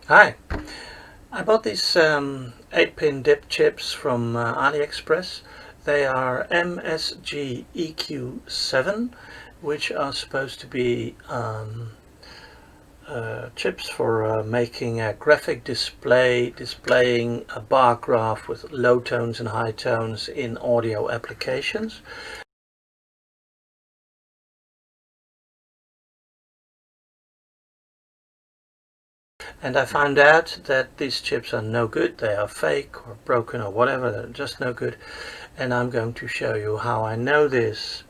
Hi, I bought these 8-pin dip chips from AliExpress. They are MSGEQ7, which are supposed to be chips for making a graphic display, displaying a bar graph with low tones and high tones in audio applications. And I found out that these chips are no good. They are fake or broken or whatever. They're just no good. And I'm going to show you how I know this.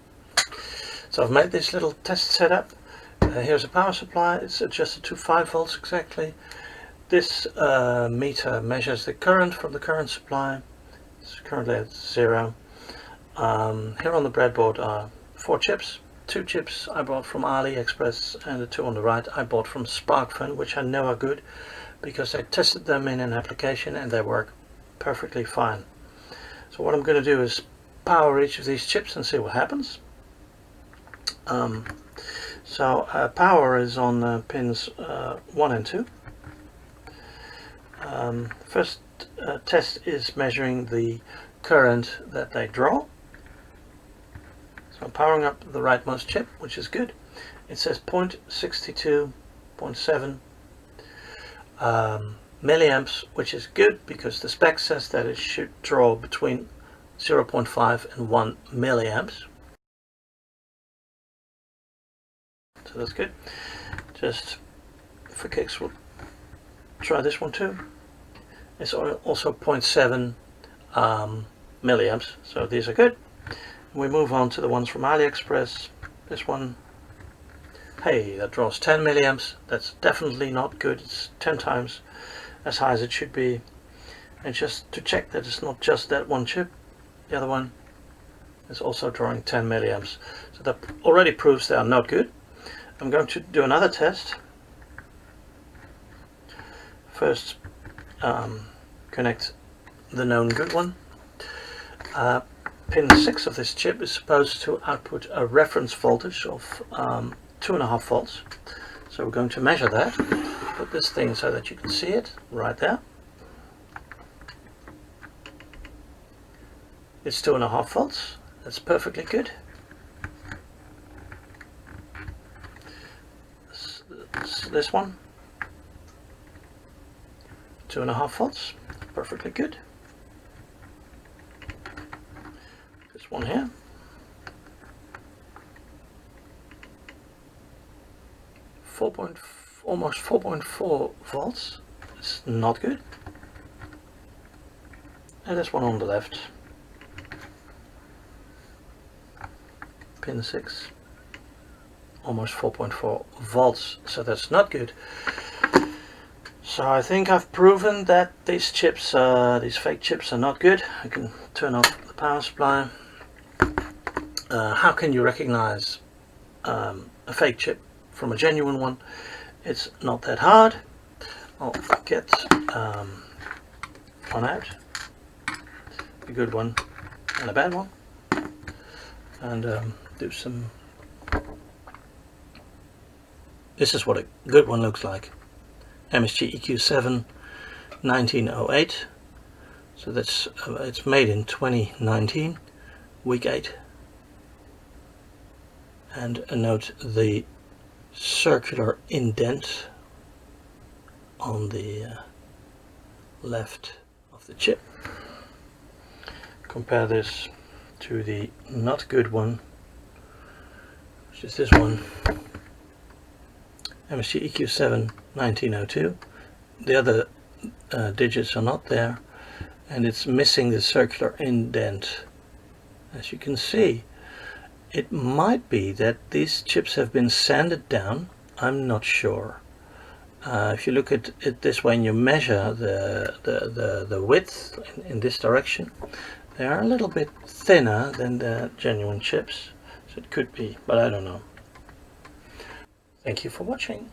So I've made this little test setup. Here's a power supply. It's adjusted to 5 volts exactly. This meter measures the current from the current supply. It's currently at 0. Here on the breadboard are 4 chips. 2 chips I bought from AliExpress, and the 2 on the right I bought from Sparkfun, which I know are good because I tested them in an application and they work perfectly fine. So what I'm going to do is power each of these chips and see what happens. Power is on pins 1 and 2. First test is measuring the current that they draw. So I'm powering up the rightmost chip, which is good. It says 0.62.7 milliamps, which is good because the spec says that it should draw between 0.5 and 1 milliamps. So that's good. Just for kicks, we'll try this one too. It's also 0.7 milliamps, so these are good. We move on to the ones from AliExpress. This one, hey, that draws 10 milliamps. That's definitely not good. It's 10 times as high as it should be. And just to check that it's not just that one chip, the other one is also drawing 10 milliamps. So that already proves they are not good. I'm going to do another test. First, connect the known good one. Pin 6 of this chip is supposed to output a reference voltage of 2.5 volts. So we're going to measure that. Put this thing so that you can see it right there. It's 2.5 volts. That's perfectly good. This one, 2.5 volts, perfectly good. This one here, almost 4.4 volts. It's not good. And this one on the left, pin 6, almost 4.4 volts. So that's not good. So I think I've proven that these chips, these fake chips, are not good. I can turn off the power supply. How can you recognize a fake chip from a genuine one? It's not that hard. I'll get one out, a good one and a bad one, and do some. This is what a good one looks like. MSGEQ7 1908. So that's it's made in 2019, week 8. And note the circular indent on the left of the chip. Compare this to the not good one, which is this one, MSGEQ7 1902. The other digits are not there, and it's missing the circular indent. As you can see, it might be that these chips have been sanded down. I'm not sure. If you look at it this way and you measure the width in this direction, they are a little bit thinner than the genuine chips. So it could be, but I don't know. Thank you for watching.